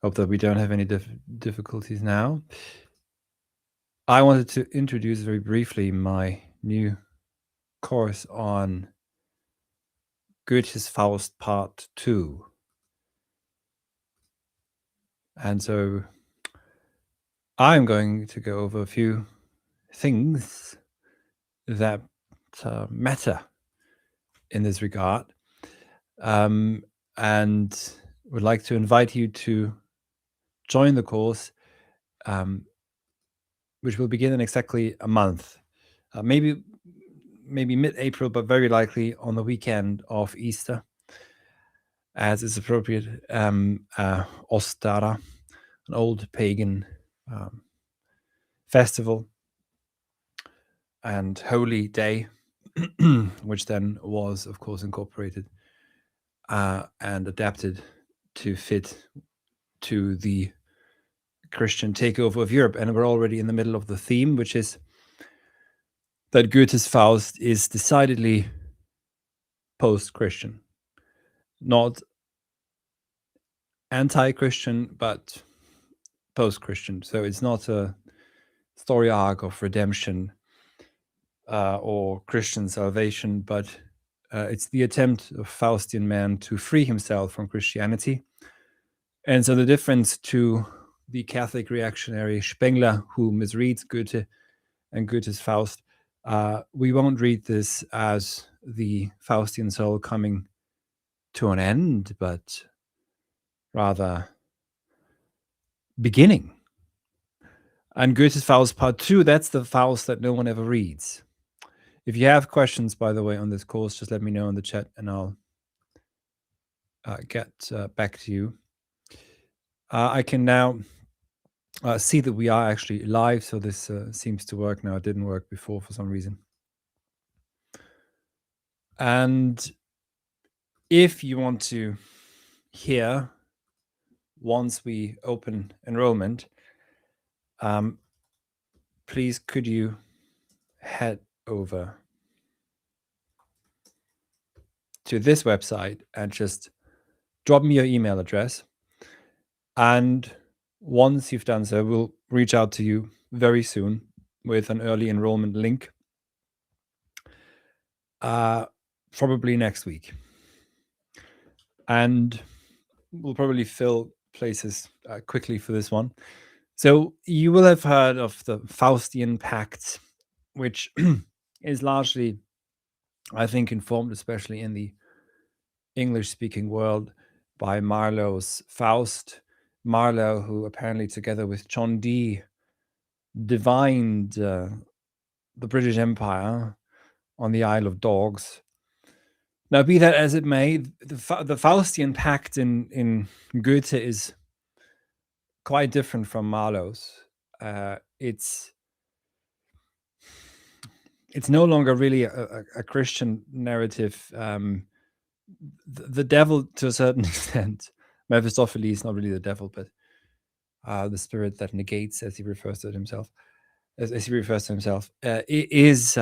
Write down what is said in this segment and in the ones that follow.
Hope that we don't have any difficulties now. I wanted to introduce very briefly my new course on Goethe's Faust Part 2. And so I'm going to go over a few things that matter in this regard, and would like to invite you to join the course, which will begin in exactly a month, maybe mid-April, but very likely on the weekend of Easter, as is appropriate. Ostara, an old pagan festival and holy day, which then was, of course, incorporated and adapted to fit to the Christian takeover of Europe. And we're already in the middle of the theme, which is that Goethe's Faust is decidedly post-Christian, not anti-Christian, but post-Christian. So it's not a story arc of redemption or Christian salvation, but it's the attempt of Faustian man to free himself from Christianity. And so the difference to the Catholic reactionary Spengler, who misreads Goethe and Goethe's Faust, we won't read this as the Faustian soul coming to an end, but rather beginning. And Goethe's Faust Part 2, that's the Faust that no one ever reads. If you have questions, by the way, on this course, just let me know in the chat and I'll get back to you. I can now see that we are actually live, so this seems to work now. It didn't work before for some reason. And if you want to hear once we open enrollment, please could you head over to this website and just drop me your email address. And once you've done so, we'll reach out to you very soon with an early enrollment link, probably next week. And we'll probably fill places quickly for this one. So you will have heard of the Faustian pact, which is largely, I think, informed, especially in the English-speaking world, by Marlowe's Faust. Marlowe, who apparently together with John Dee divined the British Empire on the Isle of Dogs. Now, be that as it may, the Faustian pact in Goethe is quite different from Marlowe's. It's no longer really a Christian narrative. The devil, to a certain extent, Mephistopheles, not really the devil, but the spirit that negates, as he refers to himself, is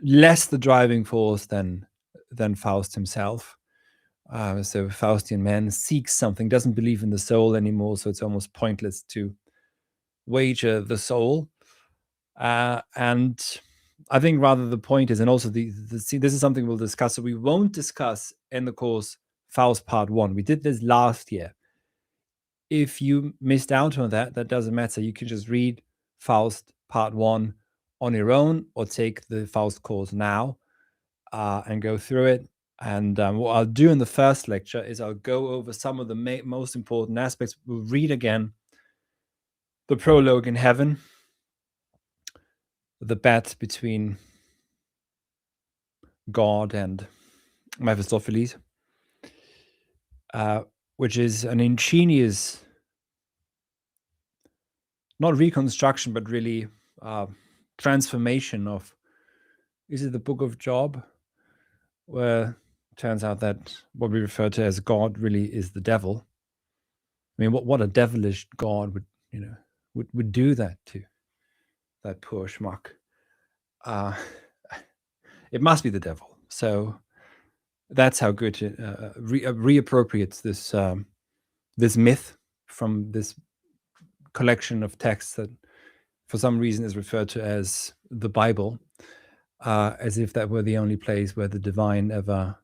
less the driving force than Faust himself. So Faustian man seeks something, doesn't believe in the soul anymore, so it's almost pointless to wager the soul. And I think rather the point is, and also this is something we'll discuss. So we won't discuss in the course Faust Part 1. We did this last year. If you missed out on that, that doesn't matter. You can just read Faust Part 1 on your own, or take the Faust course now and go through it. And what I'll do in the first lecture is I'll go over some of the most important aspects. We'll read again the prologue in heaven, the bet between God and Mephistopheles, which is an ingenious, not reconstruction, but really transformation of, is it the Book of Job, where it turns out that what we refer to as God really is the devil. I mean, what a devilish God would do that to that poor schmuck. It must be the devil. So that's how Goethe reappropriates this this myth from this collection of texts that for some reason is referred to as the Bible, as if that were the only place where the divine ever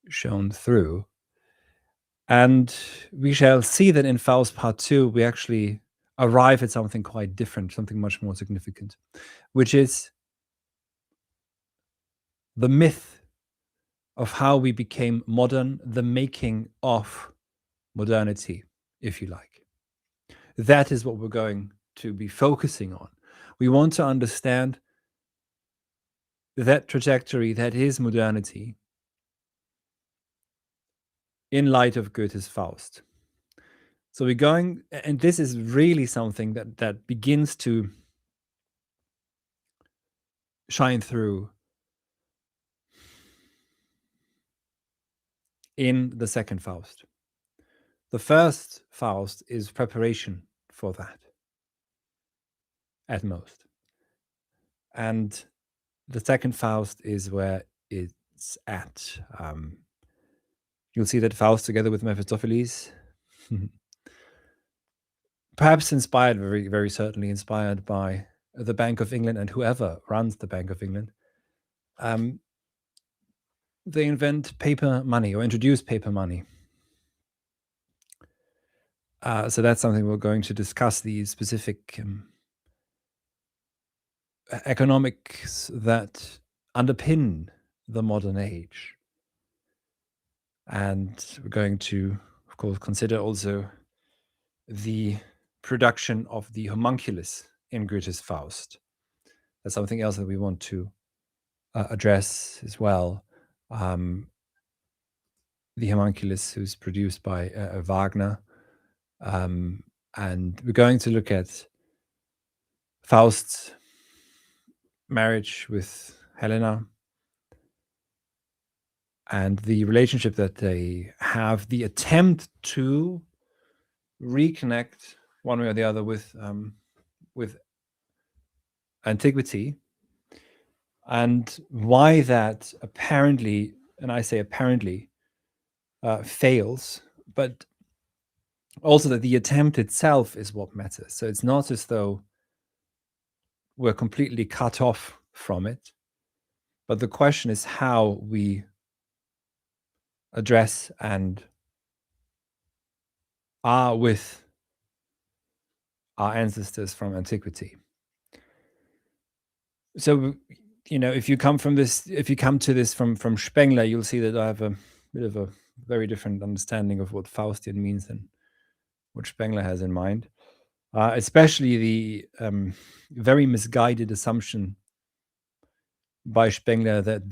shone through. And we shall see that in Faust Part 2, we actually arrive at something quite different, something much more significant, which is the myth of how we became modern, the making of modernity, if you like. That is what we're going to be focusing on. We want to understand that trajectory that is modernity in light of Goethe's Faust. So we're going, and this is really something that begins to shine through in the second Faust. The first Faust is preparation for that, at most. And the second Faust is where it's at. You'll see that Faust, together with Mephistopheles, perhaps inspired, very, very certainly inspired by the Bank of England and whoever runs the Bank of England, they invent paper money or introduce paper money. So that's something we're going to discuss, the specific economics that underpin the modern age. And we're going to, of course, consider also the production of the homunculus in Goethe's Faust. That's something else that we want to address as well. The homunculus, who's produced by Wagner. And we're going to look at Faust's marriage with Helena and the relationship that they have, the attempt to reconnect one way or the other with antiquity, and why that apparently, and I say apparently, fails, but also that the attempt itself is what matters. So it's not as though we're completely cut off from it, but the question is how we address and are with our ancestors from antiquity. So, if you come to this from Spengler, you'll see that I have a bit of a very different understanding of what Faustian means than what Spengler has in mind. Especially the very misguided assumption by Spengler that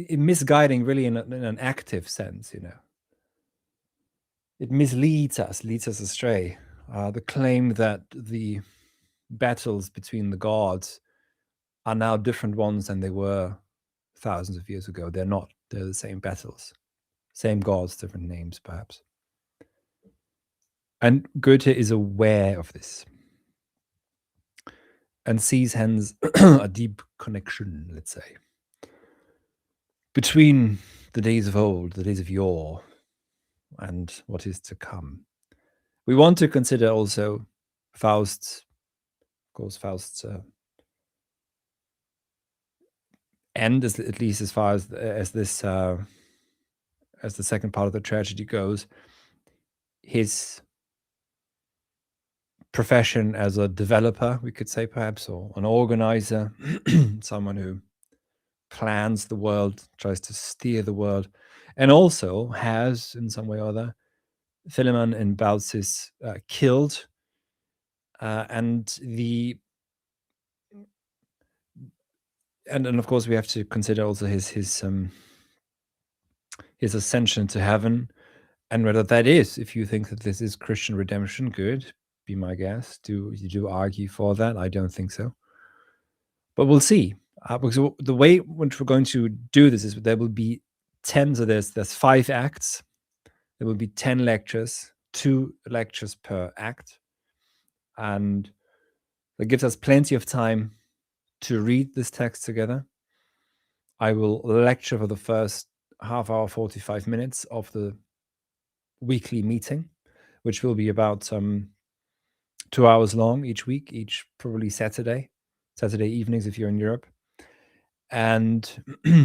misguiding really in an active sense, it leads us astray. The claim that the battles between the gods are now different ones than they were thousands of years ago. They're not. They're the same battles, same gods, different names, perhaps. And Goethe is aware of this and sees hence a deep connection, let's say, between the days of old, the days of yore, and what is to come. We want to consider also Faust's end, at least as far as this as the second part of the tragedy goes, his profession as a developer, we could say, perhaps, or an organizer, someone who plans the world, tries to steer the world, and also has, in some way or other, Philemon and Baucis killed, and of course we have to consider also his ascension to heaven, and whether that is, if you think that this is Christian redemption, good, be my guest. Do you argue for that? I don't think so, but we'll see. Because the way which we're going to do this is there will be 10. So there's 5 acts. There will be 10 lectures, 2 lectures per act, and that gives us plenty of time to read this text together. I will lecture for the first half hour, 45 minutes of the weekly meeting, which will be about 2 hours long each week, each probably Saturday evenings if you're in Europe. And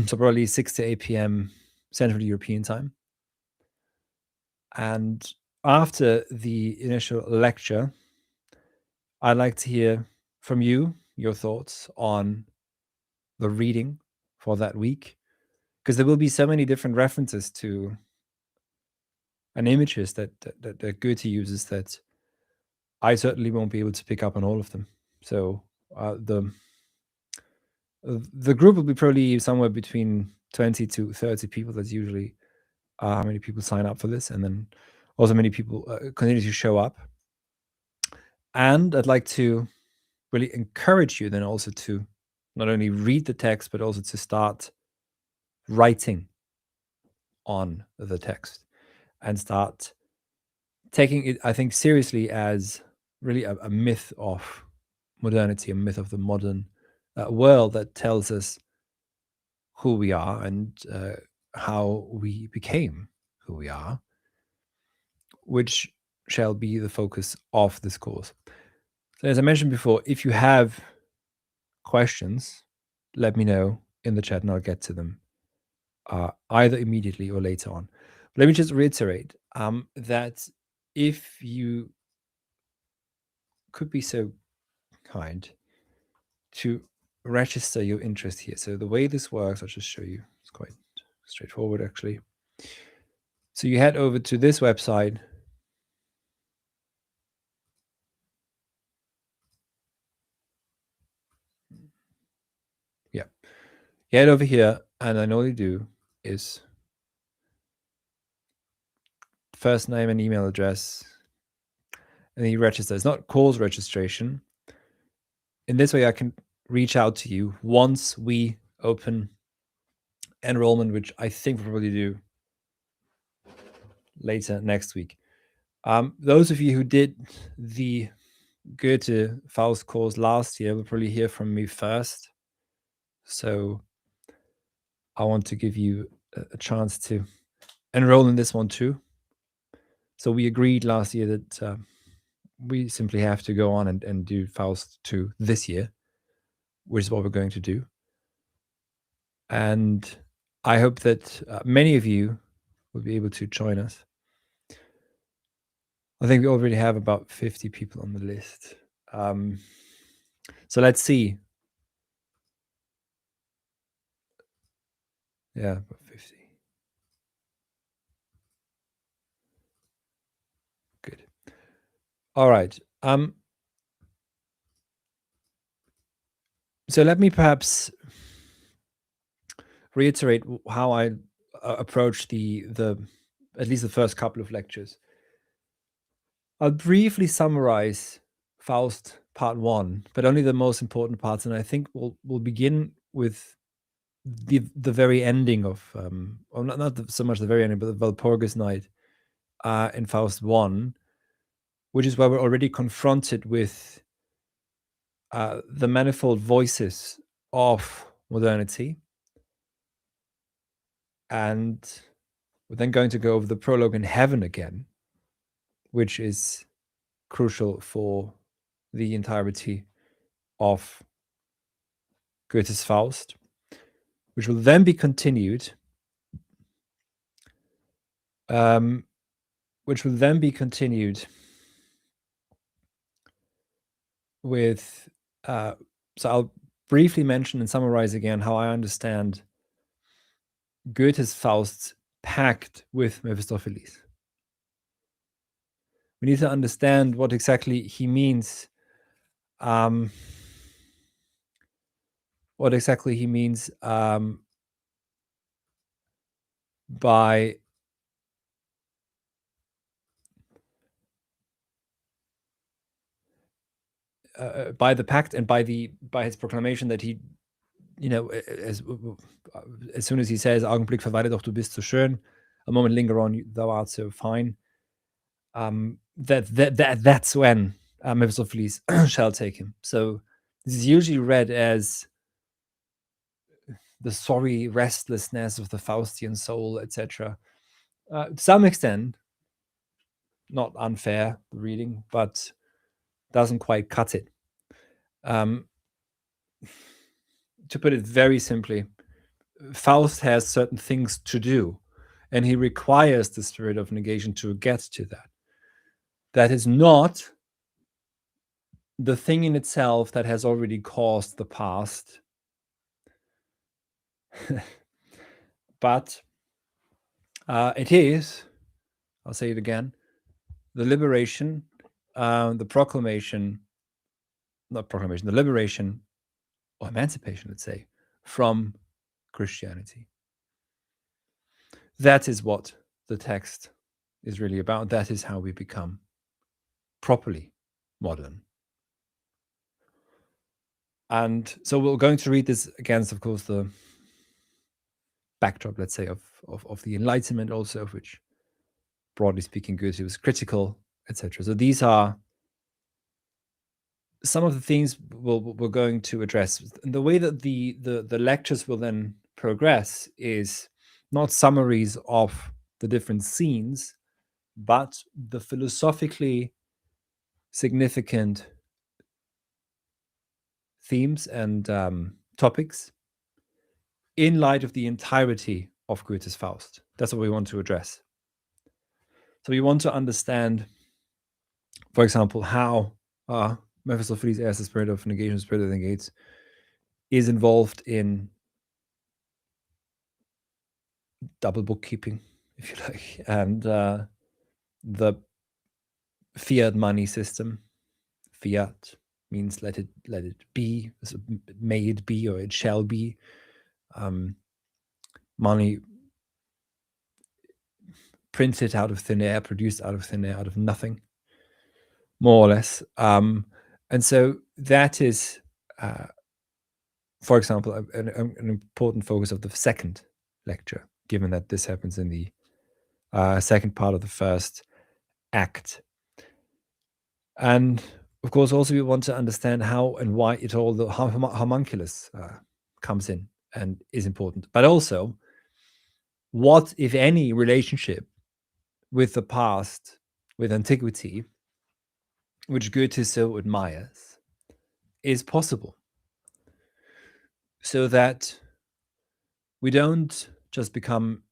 so probably 6 to 8 p.m. Central European time. And after the initial lecture, I'd like to hear from you your thoughts on the reading for that week, because there will be so many different references to and images that Goethe uses that I certainly won't be able to pick up on all of them. So the group will be probably somewhere between 20 to 30 people. That's usually how many people sign up for this, and then also many people continue to show up. And I'd like to really encourage you then also to not only read the text, but also to start writing on the text and start taking it, I think, seriously as really a myth of modernity, a myth of the modern world that tells us who we are and how we became who we are, which shall be the focus of this course. So as I mentioned before, if you have questions, let me know in the chat and I'll get to them either immediately or later on. But let me just reiterate that if you could be so kind to register your interest here. So the way this works, I'll just show you. It's quite straightforward, actually. So you head over to this website. Yeah. You head over here, and then all you do is first name and email address, and then you register. It's not course registration. In this way, I can reach out to you once we open enrollment, which I think we'll probably do later next week. Those of you who did the Goethe Faust course last year will probably hear from me first. So I want to give you a chance to enroll in this one too. So we agreed last year that we simply have to go on and do Faust 2 this year, which is what we're going to do. And I hope that many of you will be able to join us. I think we already have about 50 people on the list. So let's see. Yeah, about 50. Good. All right. So let me perhaps reiterate how I approach the at least the first couple of lectures. I'll briefly summarize Faust Part 1, but only the most important parts, and I think we'll begin with the very ending of or not so much the very ending, but the Walpurgis Night in Faust 1, which is where we're already confronted with the manifold voices of modernity. And we're then going to go over the prologue in Heaven again, which is crucial for the entirety of Goethe's Faust, which will then be continued, with, so I'll briefly mention and summarize again how I understand Goethe's Faust's pact with Mephistopheles. We need to understand what exactly he means. What exactly he means by the pact and by his proclamation that he, as soon as he says, Augenblick verweile doch, du bist so schön, a moment linger on, thou art so fine, that's when Mephistopheles shall take him. So this is usually read as the sorry restlessness of the Faustian soul, etc. To some extent, not unfair reading, but doesn't quite cut it. To put it very simply, Faust has certain things to do, and he requires the spirit of negation to get to that. That is not the thing in itself that has already caused the past, but it is, I'll say it again, the liberation, the proclamation, not proclamation, the liberation or emancipation, let's say, from Christianity. That is what the text is really about. That is how we become properly modern. And so we're going to read this against, of course, the backdrop, let's say, of the Enlightenment also, of which, broadly speaking, Goethe was critical, etc. So these are some of the things we're going to address. And the way that the lectures will then progress is not summaries of the different scenes, but the philosophically significant themes and topics in light of the entirety of Goethe's Faust. That's what we want to address. So we want to understand, for example, how Mephistopheles as the spirit of negation, spirit that negates, is involved in double bookkeeping, if you like, and the fiat money system. Fiat means let it be, so may it be, or it shall be. Money printed out of thin air, produced out of thin air, out of nothing, more or less. And so that is, for example, an important focus of the second lecture, given that this happens in the second part of the first act. And of course, also we want to understand how and why it all, the homunculus comes in and is important, but also what, if any, relationship with the past, with antiquity, which Goethe so admires, is possible. So that we don't just become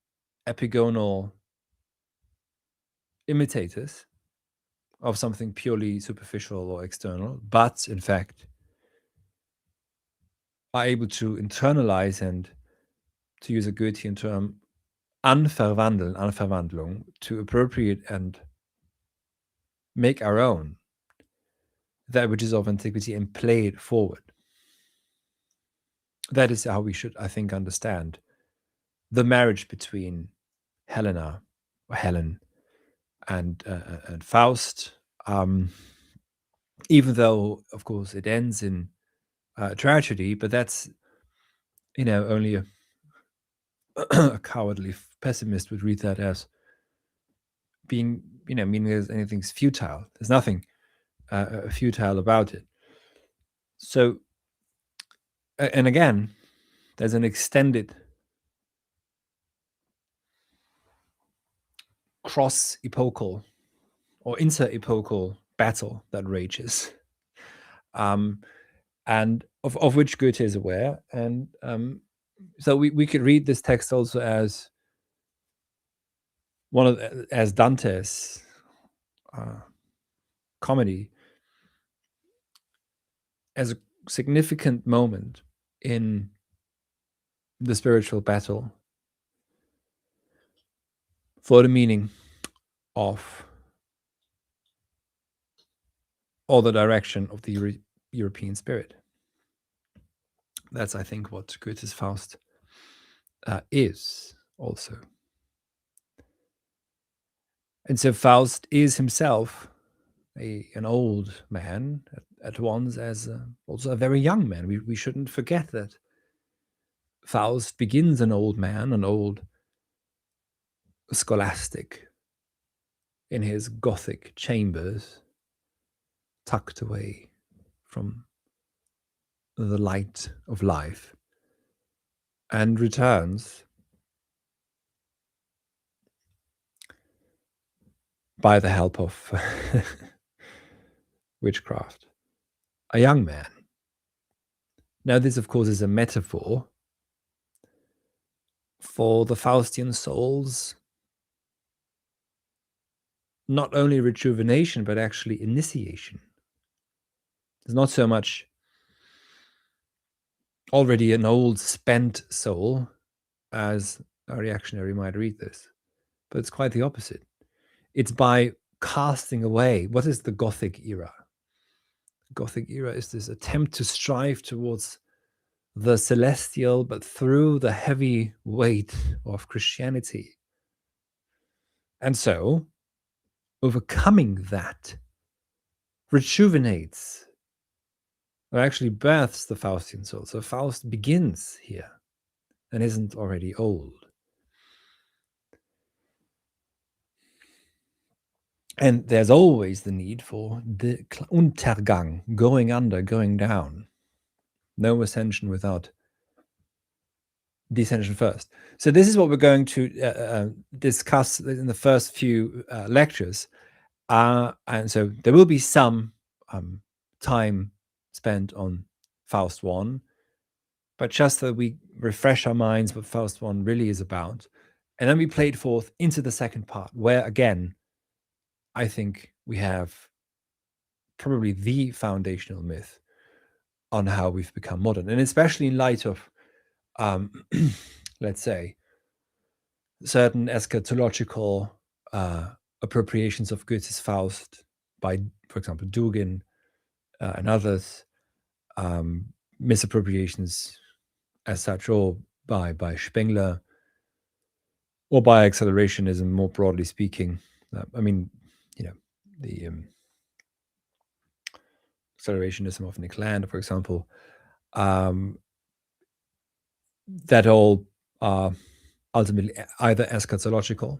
epigonal imitators of something purely superficial or external, but in fact are able to internalize and, to use a Goethean term, Anverwandlung, to appropriate and make our own that which is of antiquity and play it forward. That is how we should, I think, understand the marriage between Helena, or Helen, and Faust, even though, of course, it ends in tragedy, but that's, only a cowardly pessimist would read that as being, meaning there's anything's futile. There's nothing futile about it. So, and again, there's an extended cross-epochal or inter-epochal battle that rages, and of which Goethe is aware. And so we could read this text also as as Dante's comedy, as a significant moment in the spiritual battle for the meaning of, or the direction of the European spirit. That's, I think, what Goethe's Faust is also. And so Faust is himself an old man at once, as also a very young man. We shouldn't forget that Faust begins an old man, an old scholastic, in his Gothic chambers, tucked away from the light of life. and returns by the help of witchcraft. A young man. Now, this, of course, is a metaphor for the Faustian soul's not only rejuvenation, but actually initiation. It's not so much already an old, spent soul as a reactionary might read this, but it's quite the opposite. It's by casting away. What is the Gothic era? The Gothic era is this attempt to strive towards the celestial, but through the heavy weight of Christianity. And so, overcoming that rejuvenates or actually births the Faustian soul. So Faust begins here and isn't already old. And there's always the need for the Untergang, going under, going down. No ascension without descension first. So this is what we're going to discuss in the first few lectures. And so there will be some time spent on Faust 1, but just that we refresh our minds what Faust 1 really is about. And then we play it forth into the second part, where again, I think we have probably the foundational myth on how we've become modern. And especially in light of, let's say, certain eschatological appropriations of Goethe's Faust by, for example, Dugin and others, misappropriations as such, or by Spengler, or by accelerationism, more broadly speaking. I mean, the accelerationism of Nick Land, for example, that all are ultimately either eschatological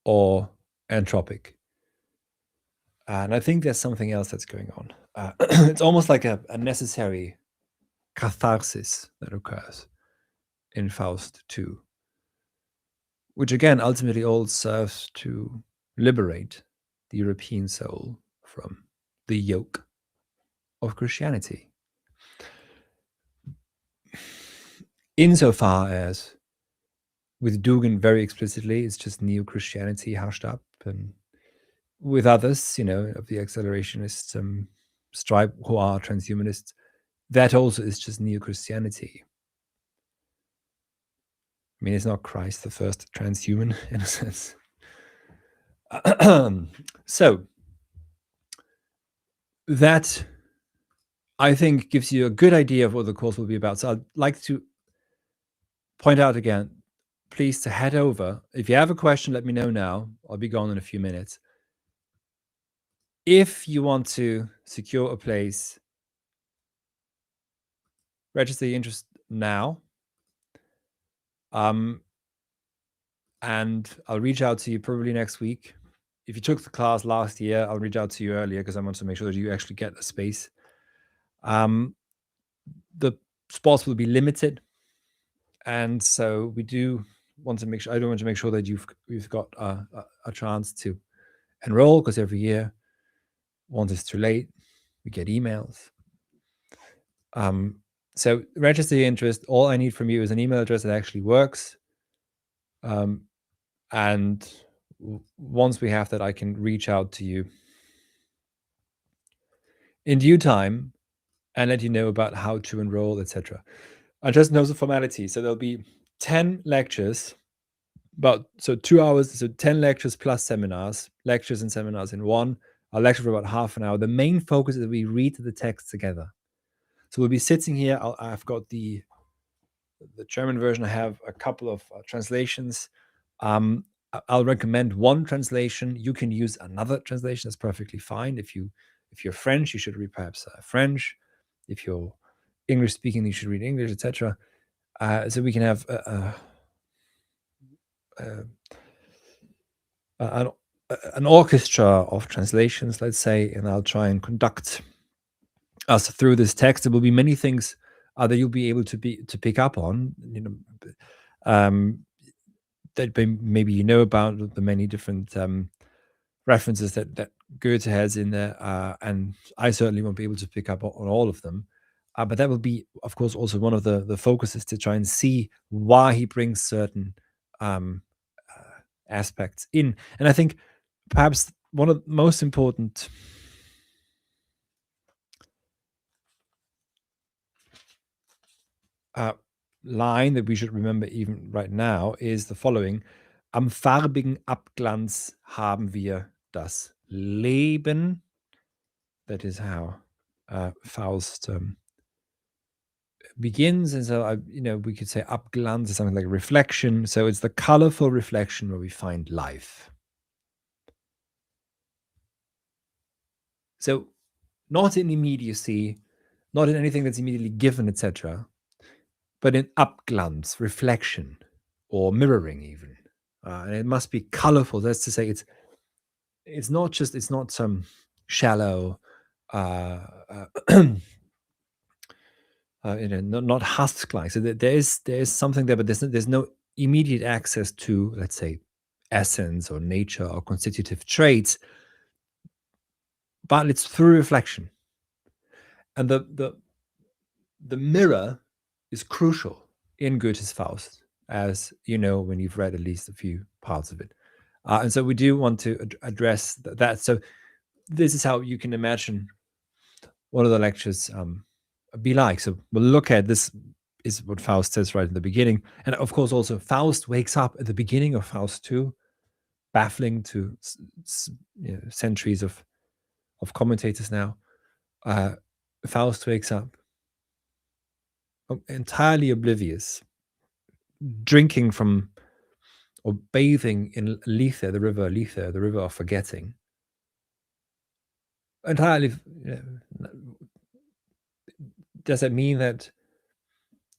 or entropic. And I think there's something else that's going on. It's almost like a necessary catharsis that occurs in Faust 2, which again ultimately all serves to liberate the European soul from the yoke of Christianity. Insofar as with Dugin very explicitly, it's just neo-Christianity hushed up, and with others, of the accelerationists, stripe who are transhumanists, that also is just neo-Christianity. I mean, it's not Christ the first transhuman in a sense. So that, I think, gives you a good idea of what the course will be about. So I'd like to point out again, please, to head over. If you have a question, let me know now. I'll be gone in a few minutes. If you want to secure a place, register your interest now. And I'll reach out to you probably next week. If you took the class last year, I'll reach out to you earlier because I want to make sure that you actually get a space. The spots will be limited, and so we do want to make sure. I do want to make sure that you've got a chance to enroll, because every year, once it's too late, we get emails. So register your interest. All I need from you is an email address that actually works. And once we have that, I can reach out to you in due time and let you know about how to enroll, etc. And just know the formality. So there'll be 10 lectures, so 2 hours, so 10 lectures plus seminars, lectures and seminars in one. I'll lecture for about half an hour. The main focus is that we read the text together. So we'll be sitting here. I've got the German version. I have a couple of translations. I'll recommend one translation. You can use another translation. That's perfectly fine. If you're French, you should read perhaps French. If you're English speaking, you should read English, etc. So we can have an orchestra of translations, let's say, and I'll try and conduct us through this text. There will be many things that you'll be able to pick up on. Um, that maybe you know about the many different references that Goethe has in there, and I certainly won't be able to pick up on all of them. But that will be, of course, also one of the focuses to try and see why he brings certain um, aspects in. And I think perhaps one of the most important uh, line that we should remember even right now is the following: Am farbigen Abglanz haben wir das Leben. That is how Faust begins. And so, we could say Abglanz is something like reflection. So it's the colorful reflection where we find life. So not in immediacy, not in anything that's immediately given, etc., but in Abglanz, reflection, or mirroring even. And it must be colorful. That's to say, it's not some shallow, not husk-like. So there is something there, but there's no immediate access to, let's say, essence or nature or constitutive traits, but it's through reflection. And the mirror is crucial in Goethe's Faust, as you know when you've read at least a few parts of it. And so we do want to address that. So this is how you can imagine one of the lectures be like. So we'll look at this is what Faust says right in the beginning. And of course, also Faust wakes up at the beginning of Faust 2, baffling to centuries of commentators now. Faust wakes up entirely oblivious, drinking from or bathing in Lethe, the river Lethe, the river of forgetting. Entirely. Does that mean that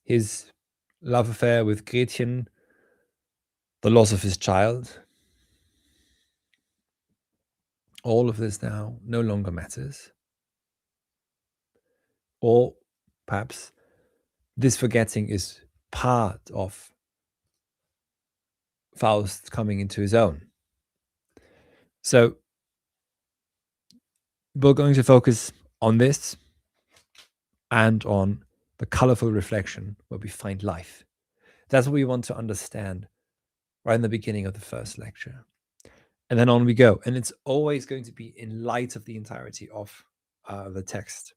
his love affair with Gretchen, the loss of his child, all of this now no longer matters? Or perhaps this forgetting is part of Faust coming into his own. So we're going to focus on this and on the colorful reflection where we find life. That's what we want to understand right in the beginning of the first lecture. And then on we go. And it's always going to be in light of the entirety of the text.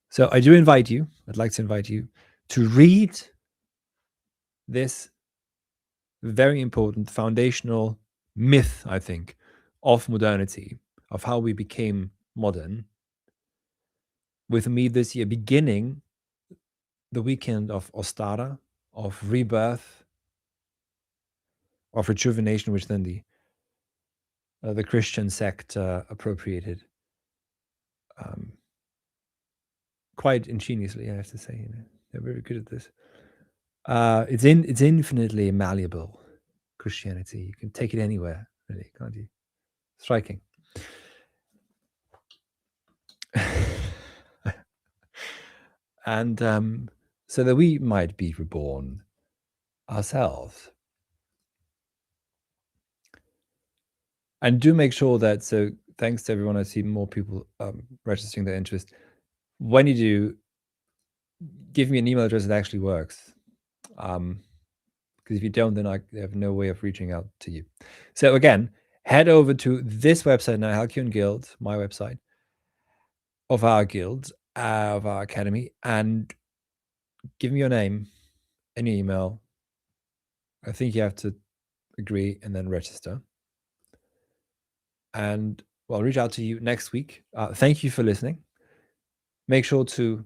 So I'd like to invite you to read this very important foundational myth, I think, of modernity, of how we became modern, with me this year, beginning the weekend of Ostara, of rebirth, of rejuvenation, which then the Christian sect appropriated quite ingeniously, I have to say. They're very good at this. It's infinitely malleable, Christianity. You can take it anywhere, really, can't you? Striking. And so that we might be reborn ourselves. And do make sure that, so thanks to everyone, I see more people registering their interest. When you do, give me an email address that actually works. Because if you don't, then I have no way of reaching out to you. So again, head over to this website now, Halcyon Guild, my website, of our guild, of our academy, and give me your name and your email. I think you have to agree and then register. And I'll reach out to you next week. Thank you for listening. Make sure to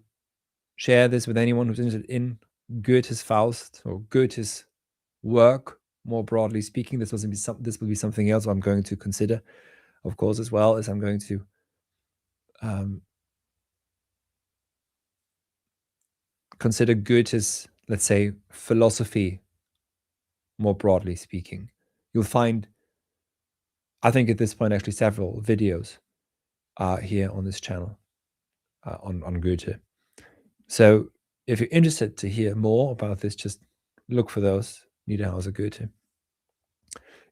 share this with anyone who's interested in Goethe's Faust or Goethe's work, more broadly speaking. This will be something else I'm going to consider, of course, as well as I'm going to consider Goethe's, let's say, philosophy, more broadly speaking. You'll find, I think at this point, actually several videos here on this channel on Goethe. So If you're interested to hear more about this, just look for those, Niederhauser Goethe.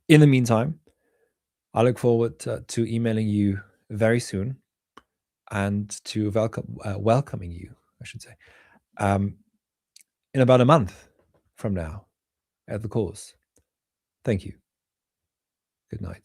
In the meantime, I look forward to emailing you very soon and to welcoming you, I should say, um, in about a month from now at the course. Thank you. Good night.